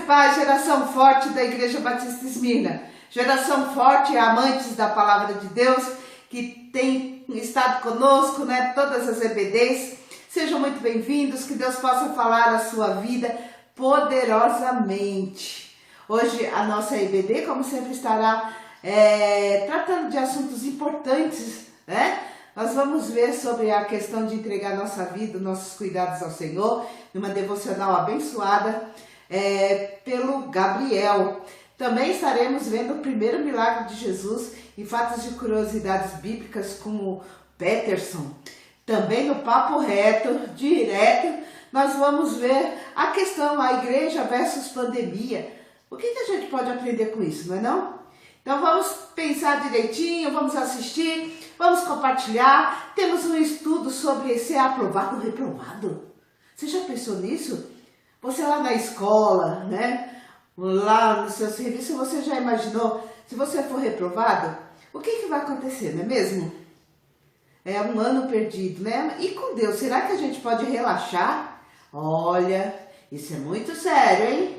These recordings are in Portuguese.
paz, geração forte da Igreja Batista Esmirna. Geração forte, amantes da Palavra de Deus, que tem estado conosco, né? Todas as EBDs. Sejam muito bem-vindos, que Deus possa falar a sua vida poderosamente. Hoje a nossa EBD, como sempre, estará tratando de assuntos importantes, né? Nós vamos ver sobre a questão de entregar nossa vida, nossos cuidados ao Senhor, numa devocional abençoada pelo Gabriel. Também estaremos vendo o primeiro milagre de Jesus em fatos de curiosidades bíblicas com o Peterson. Também no Papo Reto, direto, nós vamos ver a questão, a igreja versus pandemia. O que a gente pode aprender com isso, não é não? Então vamos pensar direitinho, vamos assistir, vamos compartilhar. Temos um estudo sobre ser aprovado ou reprovado. Você já pensou nisso? Você lá na escola, né? Lá no seu serviço, você já imaginou, se você for reprovado, o que vai acontecer, não é mesmo? É um ano perdido, né? E com Deus, será que a gente pode relaxar? Olha, isso é muito sério, hein?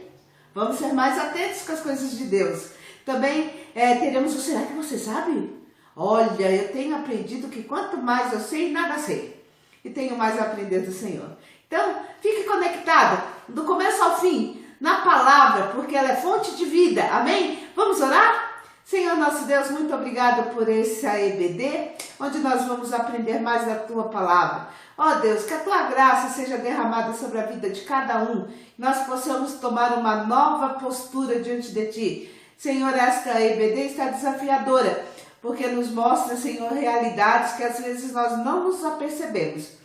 Vamos ser mais atentos com as coisas de Deus. Também teremos o Será que você sabe? Olha, eu tenho aprendido que quanto mais eu sei, nada sei. E tenho mais a aprender do Senhor. Então, fique conectada, do começo ao fim, na palavra, porque ela é fonte de vida. Amém? Vamos orar? Senhor nosso Deus, muito obrigado por esse EBD, onde nós vamos aprender mais da Tua Palavra. Ó Deus, que a Tua graça seja derramada sobre a vida de cada um, e nós possamos tomar uma nova postura diante de Ti. Senhor, esta EBD está desafiadora, porque nos mostra, Senhor, realidades que às vezes nós não nos apercebemos.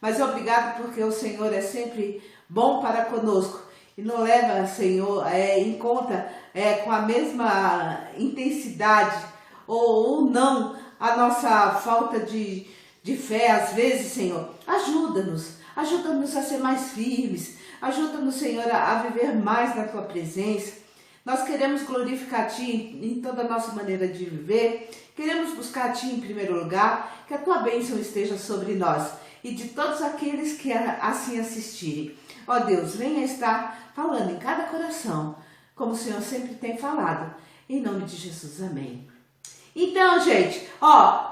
Mas obrigado porque o Senhor é sempre bom para conosco e não leva, Senhor, em conta com a mesma intensidade ou não a nossa falta de fé às vezes, Senhor. Ajuda-nos a ser mais firmes, ajuda-nos, Senhor, a viver mais na Tua presença. Nós queremos glorificar a Ti em toda a nossa maneira de viver, queremos buscar a Ti em primeiro lugar, que a Tua bênção esteja sobre nós e de todos aqueles que assim assistirem. Ó Deus, venha estar falando em cada coração, como o Senhor sempre tem falado, em nome de Jesus, amém. Então, gente,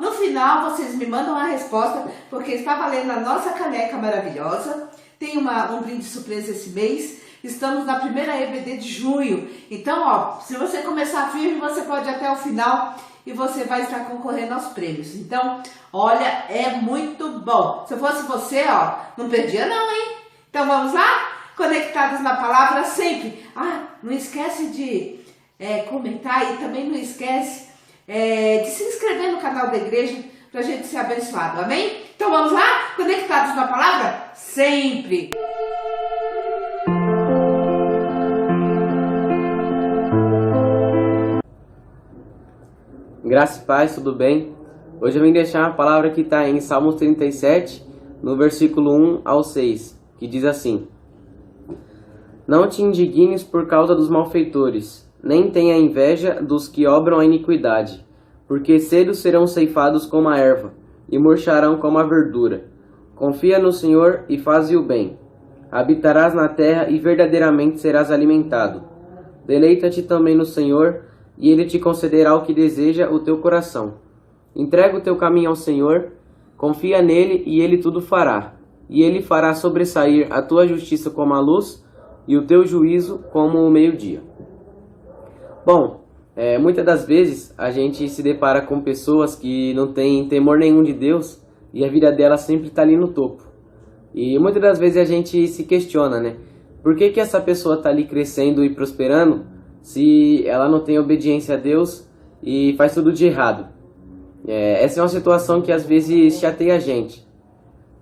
no final vocês me mandam a resposta, porque está valendo a nossa caneca maravilhosa, tem um brinde surpresa esse mês. Estamos na primeira EBD de junho, então, se você começar firme, você pode ir até o final e você vai estar concorrendo aos prêmios. Então, olha, é muito bom. Se eu fosse você, não perdia não, hein? Então, vamos lá? Conectados na palavra sempre. Não esquece de comentar e também não esquece de se inscrever no canal da igreja para a gente ser abençoado, amém? Então, vamos lá? Conectados na palavra sempre. Graça e paz, tudo bem? Hoje eu vim deixar uma palavra que está em Salmos 37, no versículo 1 ao 6, que diz assim: Não te indignes por causa dos malfeitores, nem tenha inveja dos que obram a iniquidade, porque cedo serão ceifados como a erva, e murcharão como a verdura. Confia no Senhor e faze o bem. Habitarás na terra e verdadeiramente serás alimentado. Deleita-te também no Senhor, e Ele te concederá o que deseja o teu coração. Entrega o teu caminho ao Senhor, confia nele e Ele tudo fará. E Ele fará sobressair a tua justiça como a luz e o teu juízo como o meio-dia. Bom, muitas das vezes a gente se depara com pessoas que não têm temor nenhum de Deus e a vida delas sempre está ali no topo. E muitas das vezes a gente se questiona, né? Por que essa pessoa está ali crescendo e prosperando se ela não tem obediência a Deus e faz tudo de errado? Essa é uma situação que às vezes chateia a gente.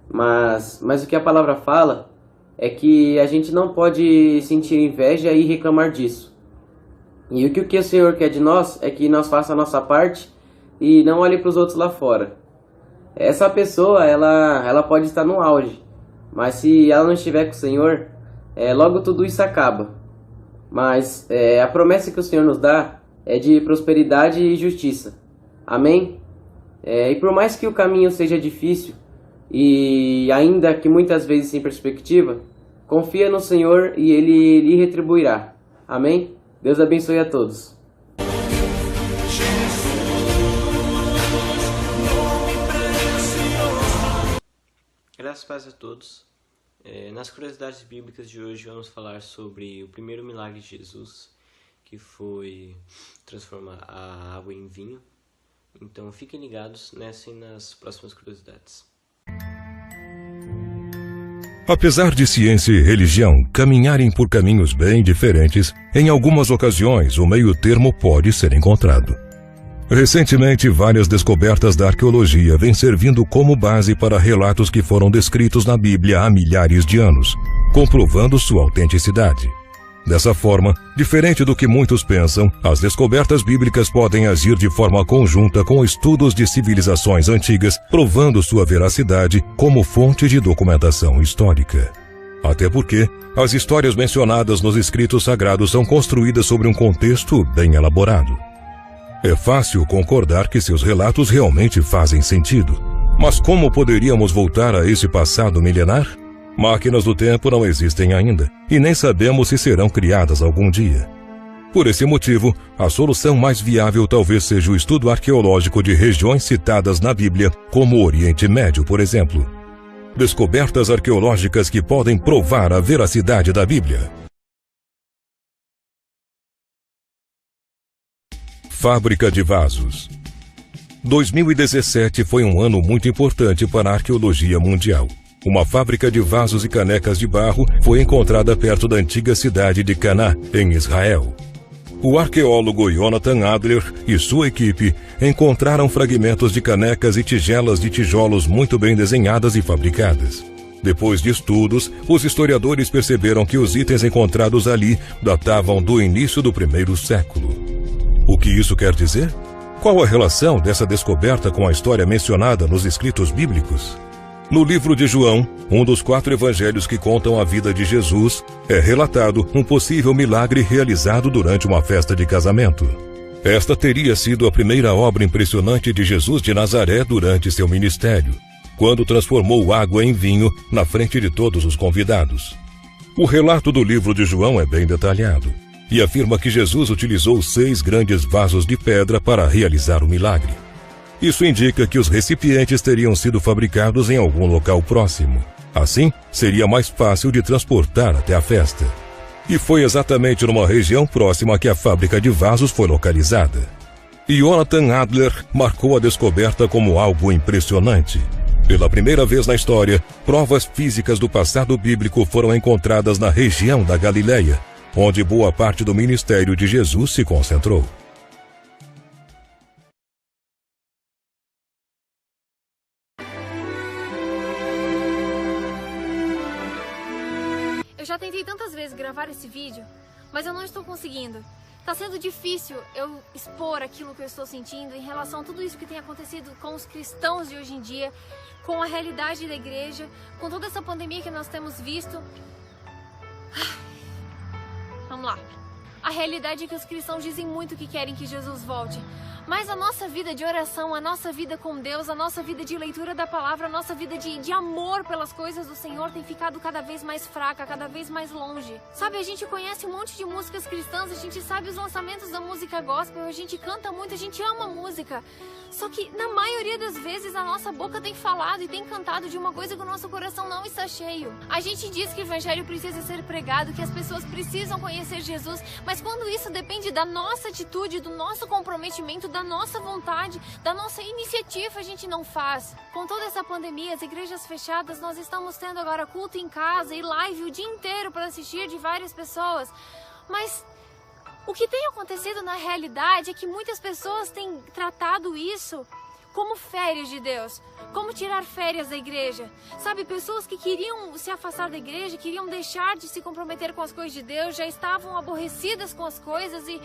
Mas o que a palavra fala é que a gente não pode sentir inveja e reclamar disso. E o que o Senhor quer de nós é que nós façamos a nossa parte e não olhe para os outros lá fora. Essa pessoa, ela pode estar no auge, mas se ela não estiver com o Senhor, logo tudo isso acaba. Mas a promessa que o Senhor nos dá é de prosperidade e justiça. Amém? E por mais que o caminho seja difícil, e ainda que muitas vezes sem perspectiva, confia no Senhor e Ele lhe retribuirá. Amém? Deus abençoe a todos. Graças a Deus a todos. Nas curiosidades bíblicas de hoje vamos falar sobre o primeiro milagre de Jesus, que foi transformar a água em vinho. Então fiquem ligados nessa e nas próximas curiosidades. Apesar de ciência e religião caminharem por caminhos bem diferentes, em algumas ocasiões o meio-termo pode ser encontrado. Recentemente, várias descobertas da arqueologia vêm servindo como base para relatos que foram descritos na Bíblia há milhares de anos, comprovando sua autenticidade. Dessa forma, diferente do que muitos pensam, as descobertas bíblicas podem agir de forma conjunta com estudos de civilizações antigas, provando sua veracidade como fonte de documentação histórica. Até porque, as histórias mencionadas nos escritos sagrados são construídas sobre um contexto bem elaborado. É fácil concordar que seus relatos realmente fazem sentido. Mas como poderíamos voltar a esse passado milenar? Máquinas do tempo não existem ainda, e nem sabemos se serão criadas algum dia. Por esse motivo, a solução mais viável talvez seja o estudo arqueológico de regiões citadas na Bíblia, como o Oriente Médio, por exemplo. Descobertas arqueológicas que podem provar a veracidade da Bíblia. Fábrica de vasos. 2017 foi um ano muito importante para a arqueologia mundial. Uma fábrica de vasos e canecas de barro foi encontrada perto da antiga cidade de Caná, em Israel. O arqueólogo Jonathan Adler e sua equipe encontraram fragmentos de canecas e tigelas de tijolos muito bem desenhadas e fabricadas. Depois de estudos, os historiadores perceberam que os itens encontrados ali datavam do início do primeiro século. O que isso quer dizer? Qual a relação dessa descoberta com a história mencionada nos escritos bíblicos? No livro de João, um dos 4 evangelhos que contam a vida de Jesus, é relatado um possível milagre realizado durante uma festa de casamento. Esta teria sido a primeira obra impressionante de Jesus de Nazaré durante seu ministério, quando transformou água em vinho na frente de todos os convidados. O relato do livro de João é bem detalhado e afirma que Jesus utilizou 6 grandes vasos de pedra para realizar o milagre. Isso indica que os recipientes teriam sido fabricados em algum local próximo. Assim, seria mais fácil de transportar até a festa. E foi exatamente numa região próxima que a fábrica de vasos foi localizada. Jonathan Adler marcou a descoberta como algo impressionante. Pela primeira vez na história, provas físicas do passado bíblico foram encontradas na região da Galileia, onde boa parte do ministério de Jesus se concentrou. Eu já tentei tantas vezes gravar esse vídeo, mas eu não estou conseguindo. Tá sendo difícil eu expor aquilo que eu estou sentindo em relação a tudo isso que tem acontecido com os cristãos de hoje em dia, com a realidade da igreja, com toda essa pandemia que nós temos visto. Vamos lá. A realidade é que os cristãos dizem muito que querem que Jesus volte. Mas a nossa vida de oração, a nossa vida com Deus, a nossa vida de leitura da palavra, a nossa vida de amor pelas coisas do Senhor tem ficado cada vez mais fraca, cada vez mais longe. Sabe, a gente conhece um monte de músicas cristãs, a gente sabe os lançamentos da música gospel, a gente canta muito, a gente ama música. Só que na maioria das vezes a nossa boca tem falado e tem cantado de uma coisa que o nosso coração não está cheio. A gente diz que o evangelho precisa ser pregado, que as pessoas precisam conhecer Jesus, mas quando isso depende da nossa atitude, do nosso comprometimento, da nossa vontade, da nossa iniciativa, a gente não faz. Com toda essa pandemia, as igrejas fechadas, nós estamos tendo agora culto em casa e live o dia inteiro para assistir de várias pessoas. Mas o que tem acontecido na realidade é que muitas pessoas têm tratado isso como férias de Deus, como tirar férias da igreja. Sabe, pessoas que queriam se afastar da igreja, queriam deixar de se comprometer com as coisas de Deus, já estavam aborrecidas com as coisas e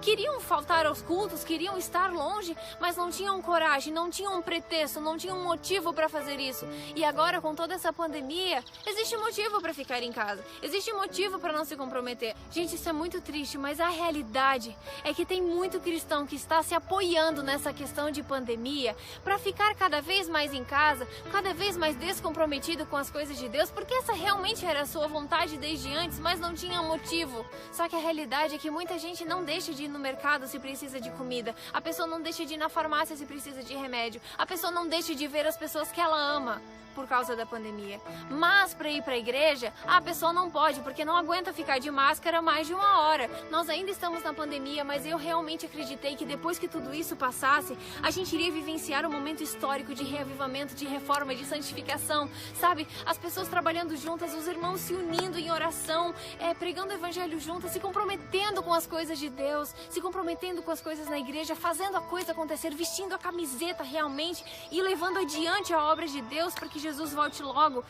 queriam faltar aos cultos, queriam estar longe, mas não tinham coragem, não tinham um pretexto, não tinham um motivo para fazer isso. E agora, com toda essa pandemia, existe motivo para ficar em casa, existe motivo para não se comprometer. Gente, isso é muito triste, mas a realidade é que tem muito cristão que está se apoiando nessa questão de pandemia para ficar cada vez mais em casa, cada vez mais descomprometido com as coisas de Deus, porque essa realmente era a sua vontade desde antes, mas não tinha motivo. Só que a realidade é que muita gente não deixa de ir no mercado se precisa de comida, a pessoa não deixa de ir na farmácia se precisa de remédio, a pessoa não deixa de ver as pessoas que ela ama por causa da pandemia. Mas para ir para a igreja, a pessoa não pode, porque não aguenta ficar de máscara mais de 1 hora. Nós ainda estamos na pandemia, mas eu realmente acreditei que depois que tudo isso passasse, a gente iria vivenciar um momento histórico de reavivamento, de reforma, de santificação, sabe? As pessoas trabalhando juntas, os irmãos se unindo em oração, pregando o evangelho juntas, se comprometendo com as coisas de Deus, se comprometendo com as coisas na igreja, fazendo a coisa acontecer, vestindo a camiseta realmente e levando adiante a obra de Deus para que Jesus volte logo.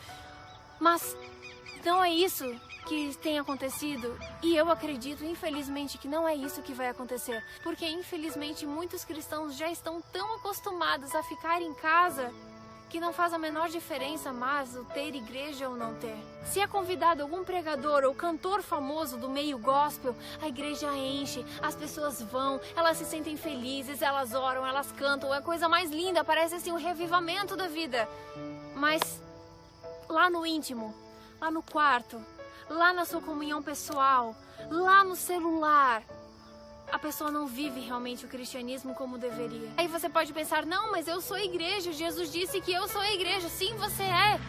Mas não é isso que tem acontecido, e eu acredito, infelizmente, que não é isso que vai acontecer, porque infelizmente muitos cristãos já estão tão acostumados a ficar em casa que não faz a menor diferença mais o ter igreja ou não ter. Se é convidado algum pregador ou cantor famoso do meio gospel, a igreja enche, as pessoas vão, elas se sentem felizes, elas oram, elas cantam, é a coisa mais linda, parece assim um revivamento da vida. Mas lá no íntimo, lá no quarto, lá na sua comunhão pessoal, lá no celular, a pessoa não vive realmente o cristianismo como deveria. Aí você pode pensar, não, mas eu sou a igreja, Jesus disse que eu sou a igreja. Sim, você é.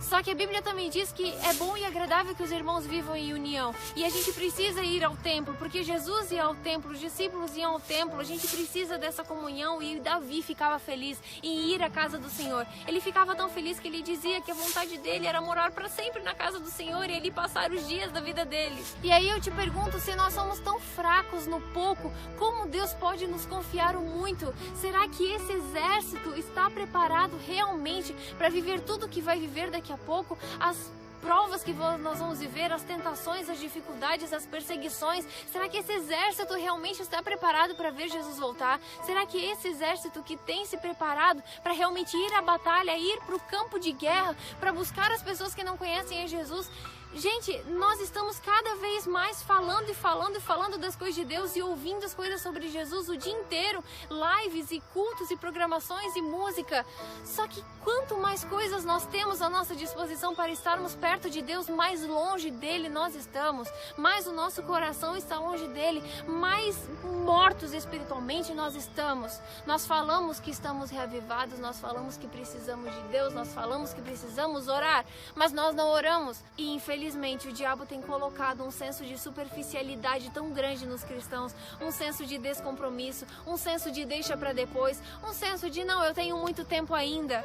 Só que a Bíblia também diz que é bom e agradável que os irmãos vivam em união. E a gente precisa ir ao templo, porque Jesus ia ao templo, os discípulos iam ao templo. A gente precisa dessa comunhão e Davi ficava feliz em ir à casa do Senhor. Ele ficava tão feliz que ele dizia que a vontade dele era morar para sempre na casa do Senhor e ele passar os dias da vida dele. E aí eu te pergunto, se nós somos tão fracos no pouco, como Deus pode nos confiar o muito? Será que esse exército está preparado realmente para viver tudo que vai viver daqui a pouco, as provas que nós vamos viver, as tentações, as dificuldades, as perseguições? Será que esse exército realmente está preparado para ver Jesus voltar? Será que esse exército que tem se preparado para realmente ir à batalha, ir para o campo de guerra, para buscar as pessoas que não conhecem a Jesus? Gente, nós estamos cada vez mais falando e falando e falando das coisas de Deus e ouvindo as coisas sobre Jesus o dia inteiro, lives e cultos e programações e música. Só que quanto mais coisas nós temos à nossa disposição para estarmos perto de Deus, mais longe dele nós estamos, mais o nosso coração está longe dele, mais mortos espiritualmente nós estamos. Nós falamos que estamos reavivados, nós falamos que precisamos de Deus, nós falamos que precisamos orar, mas nós não oramos. E infelizmente o diabo tem colocado um senso de superficialidade tão grande nos cristãos, um senso de descompromisso, um senso de deixa para depois, um senso de não, eu tenho muito tempo ainda.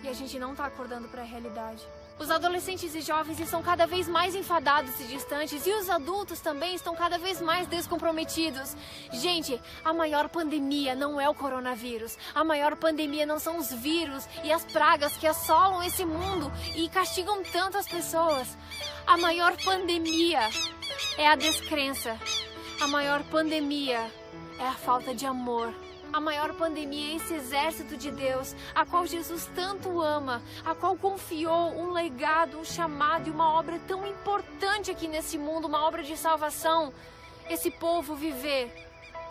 E a gente não está acordando para a realidade. Os adolescentes e jovens estão cada vez mais enfadados e distantes, e os adultos também estão cada vez mais descomprometidos. Gente, a maior pandemia não é o coronavírus. A maior pandemia não são os vírus e as pragas que assolam esse mundo e castigam tanto as pessoas. A maior pandemia é a descrença. A maior pandemia é a falta de amor. A maior pandemia é esse exército de Deus, a qual Jesus tanto ama, a qual confiou um legado, um chamado e uma obra tão importante aqui nesse mundo, uma obra de salvação. Esse povo viver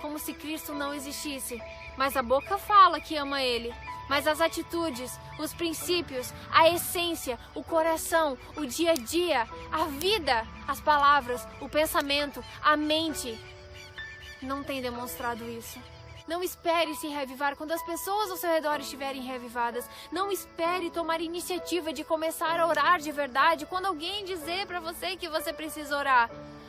como se Cristo não existisse, mas a boca fala que ama Ele, mas as atitudes, os princípios, a essência, o coração, o dia a dia, a vida, as palavras, o pensamento, a mente, não tem demonstrado isso. Não espere se reavivar quando as pessoas ao seu redor estiverem reavivadas. Não espere tomar iniciativa de começar a orar de verdade quando alguém dizer para você que você precisa orar.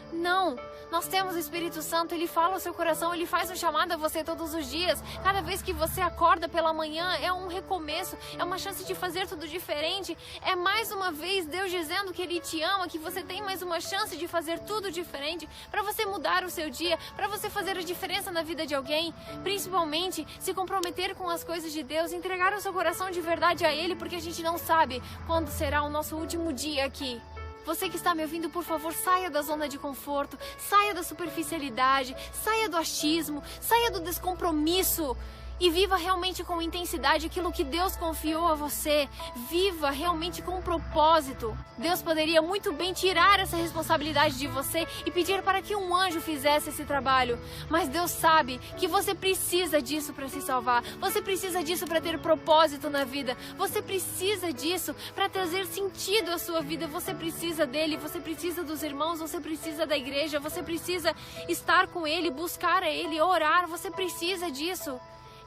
Não, nós temos o Espírito Santo, Ele fala ao seu coração, Ele faz um chamado a você todos os dias. Cada vez que você acorda pela manhã é um recomeço, é uma chance de fazer tudo diferente. É mais uma vez Deus dizendo que Ele te ama, que você tem mais uma chance de fazer tudo diferente, para você mudar o seu dia, para você fazer a diferença na vida de alguém. Principalmente se comprometer com as coisas de Deus, entregar o seu coração de verdade a Ele, porque a gente não sabe quando será o nosso último dia aqui. Você que está me ouvindo, por favor, saia da zona de conforto, saia da superficialidade, saia do achismo, saia do descompromisso. E viva realmente com intensidade aquilo que Deus confiou a você. Viva realmente com propósito. Deus poderia muito bem tirar essa responsabilidade de você e pedir para que um anjo fizesse esse trabalho. Mas Deus sabe que você precisa disso para se salvar. Você precisa disso para ter propósito na vida. Você precisa disso para trazer sentido à sua vida. Você precisa dele, você precisa dos irmãos, você precisa da igreja, você precisa estar com ele, buscar a ele, orar. Você precisa disso.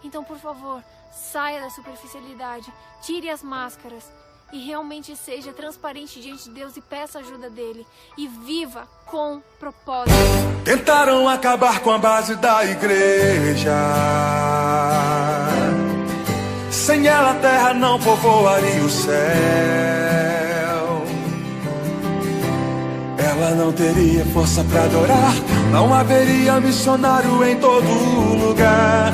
Então, por favor, saia da superficialidade, tire as máscaras e realmente seja transparente diante de Deus e peça ajuda dele. E viva com propósito. Tentaram acabar com a base da igreja. Sem ela a terra não povoaria o céu. Ela não teria força pra adorar, não haveria missionário em todo lugar.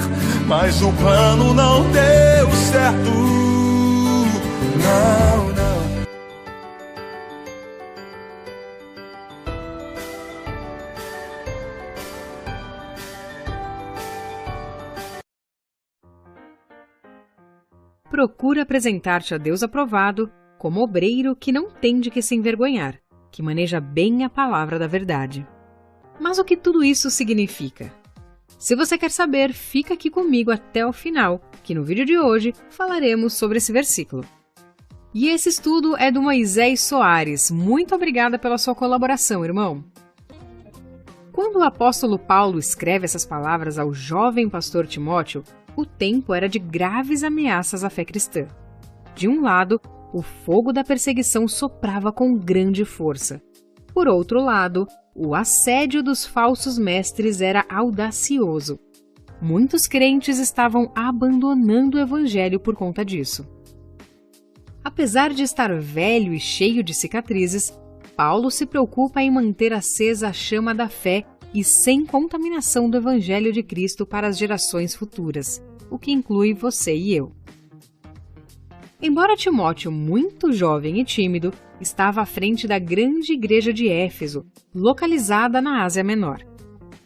Mas o plano não deu certo. Não, não. Procura apresentar-te a Deus aprovado como obreiro que não tem de que se envergonhar, que maneja bem a palavra da verdade. Mas o que tudo isso significa? Se você quer saber, fica aqui comigo até o final, que no vídeo de hoje falaremos sobre esse versículo. E esse estudo é do Moisés Soares. Muito obrigada pela sua colaboração, irmão. Quando o apóstolo Paulo escreve essas palavras ao jovem pastor Timóteo, o tempo era de graves ameaças à fé cristã. De um lado, o fogo da perseguição soprava com grande força. Por outro lado, o assédio dos falsos mestres era audacioso. Muitos crentes estavam abandonando o evangelho por conta disso. Apesar de estar velho e cheio de cicatrizes, Paulo se preocupa em manter acesa a chama da fé e sem contaminação do evangelho de Cristo para as gerações futuras, o que inclui você e eu. Embora Timóteo, muito jovem e tímido, estava à frente da grande igreja de Éfeso, localizada na Ásia Menor.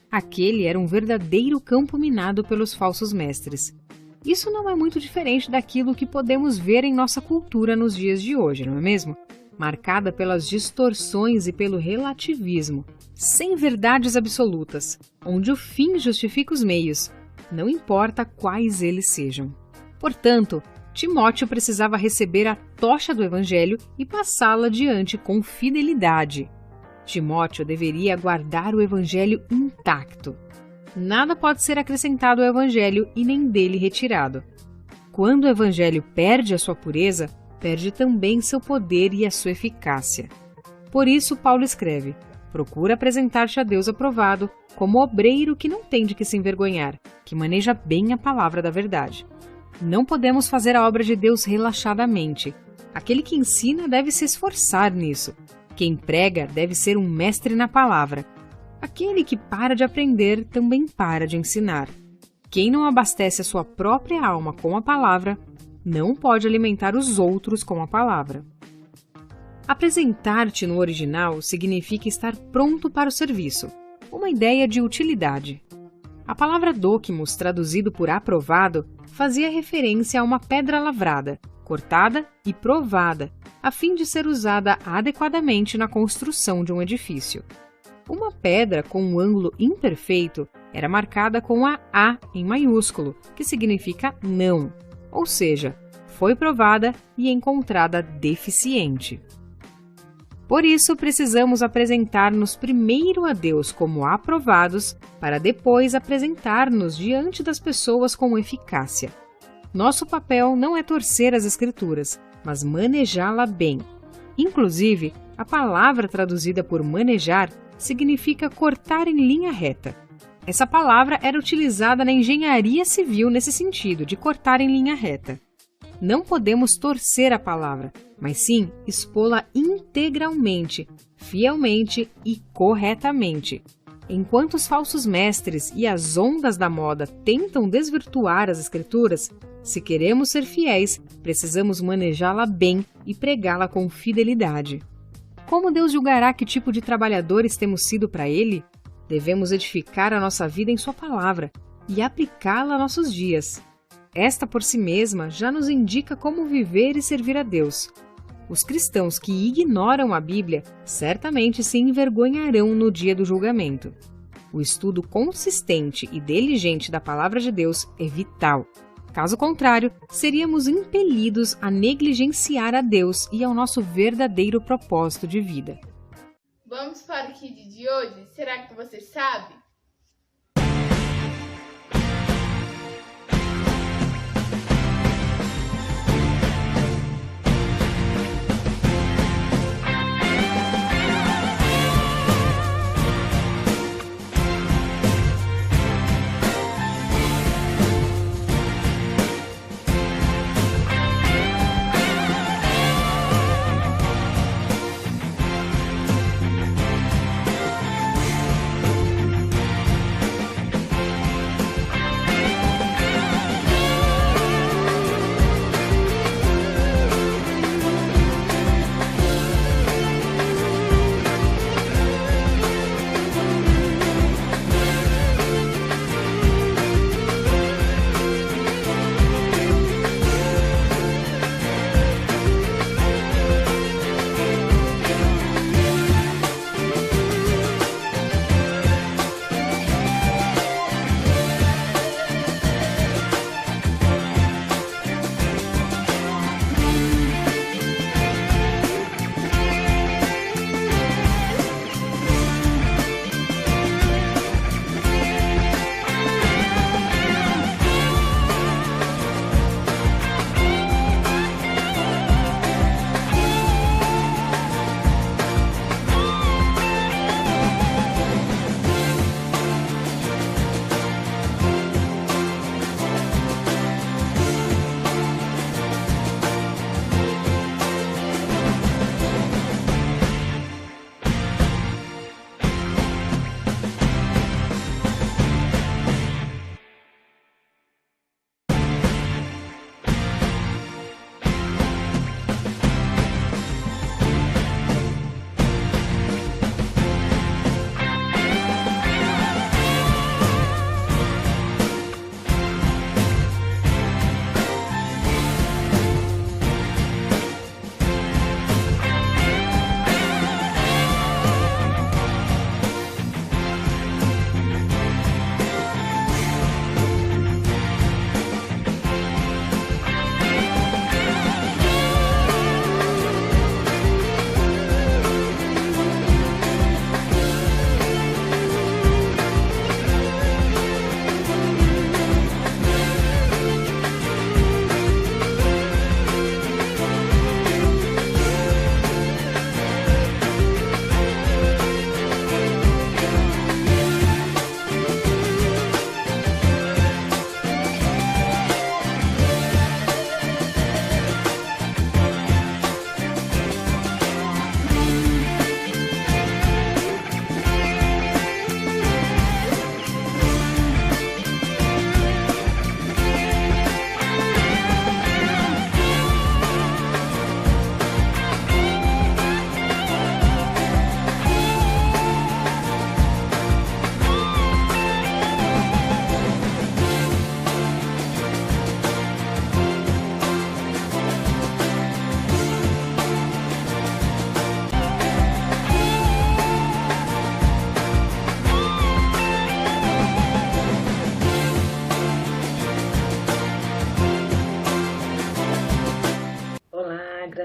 Aquele era um verdadeiro campo minado pelos falsos mestres. Isso não é muito diferente daquilo que podemos ver em nossa cultura nos dias de hoje, não é mesmo? Marcada pelas distorções e pelo relativismo, sem verdades absolutas, onde o fim justifica os meios, não importa quais eles sejam. Portanto, Timóteo precisava receber a tocha do Evangelho e passá-la adiante com fidelidade. Timóteo deveria guardar o Evangelho intacto. Nada pode ser acrescentado ao Evangelho e nem dele retirado. Quando o Evangelho perde a sua pureza, perde também seu poder e a sua eficácia. Por isso, Paulo escreve: procura apresentar-te a Deus aprovado, como obreiro que não tem de que se envergonhar, que maneja bem a palavra da verdade. Não podemos fazer a obra de Deus relaxadamente. Aquele que ensina deve se esforçar nisso. Quem prega deve ser um mestre na palavra. Aquele que para de aprender também para de ensinar. Quem não abastece a sua própria alma com a palavra, não pode alimentar os outros com a palavra. Apresentar-te no original significa estar pronto para o serviço, uma ideia de utilidade. A palavra dokimos, traduzido por aprovado, fazia referência a uma pedra lavrada, cortada e provada, a fim de ser usada adequadamente na construção de um edifício. Uma pedra com um ângulo imperfeito era marcada com a A em maiúsculo, que significa não, ou seja, foi provada e encontrada deficiente. Por isso, precisamos apresentar-nos primeiro a Deus como aprovados, para depois apresentar-nos diante das pessoas com eficácia. Nosso papel não é torcer as Escrituras, mas manejá-la bem. Inclusive, a palavra traduzida por manejar significa cortar em linha reta. Essa palavra era utilizada na engenharia civil nesse sentido, de cortar em linha reta. Não podemos torcer a palavra, mas sim expô-la integralmente, fielmente e corretamente. Enquanto os falsos mestres e as ondas da moda tentam desvirtuar as Escrituras, se queremos ser fiéis, precisamos manejá-la bem e pregá-la com fidelidade. como Deus julgará que tipo de trabalhadores temos sido para Ele? Devemos edificar a nossa vida em Sua palavra e aplicá-la a nossos dias. Esta por si mesma já nos indica como viver e servir a Deus. Os cristãos que ignoram a Bíblia certamente se envergonharão no dia do julgamento. O estudo consistente e diligente da palavra de Deus é vital. Caso contrário, seríamos impelidos a negligenciar a Deus e ao nosso verdadeiro propósito de vida. Vamos para o Kid de hoje? Será que você sabe?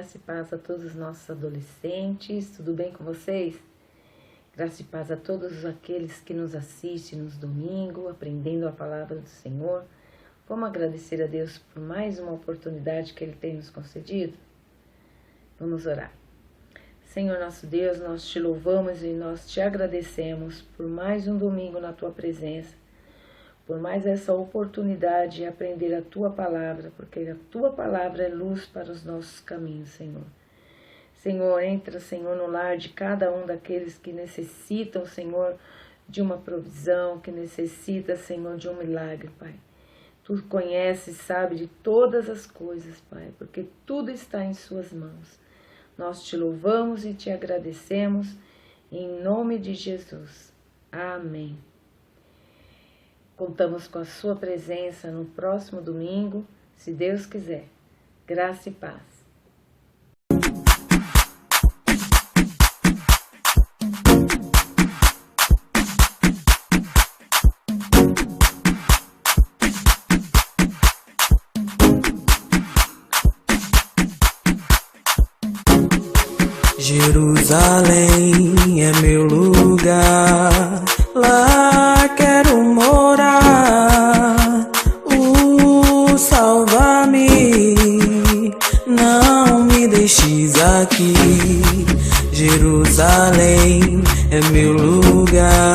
Graça e paz a todos os nossos adolescentes, tudo bem com vocês? Graça e paz a todos aqueles que nos assistem nos domingos, aprendendo a palavra do Senhor. Vamos agradecer a Deus por mais uma oportunidade que Ele tem nos concedido? Vamos orar. Senhor nosso Deus, nós te louvamos e nós te agradecemos por mais um domingo na Tua presença, por mais essa oportunidade de aprender a Tua palavra, porque a Tua palavra é luz para os nossos caminhos, Senhor. Senhor, entra, Senhor, no lar de cada um daqueles que necessitam, Senhor, de uma provisão, que necessita, Senhor, de um milagre, Pai. Tu conheces, sabe de todas as coisas, Pai, porque tudo está em Suas mãos. Nós te louvamos e te agradecemos, em nome de Jesus. Amém. Contamos com a sua presença no próximo domingo, se Deus quiser. Graça e paz. Jerusalém é meu lugar, lá quero morar. Salva-me, não me deixes aqui. Jerusalém é meu lugar.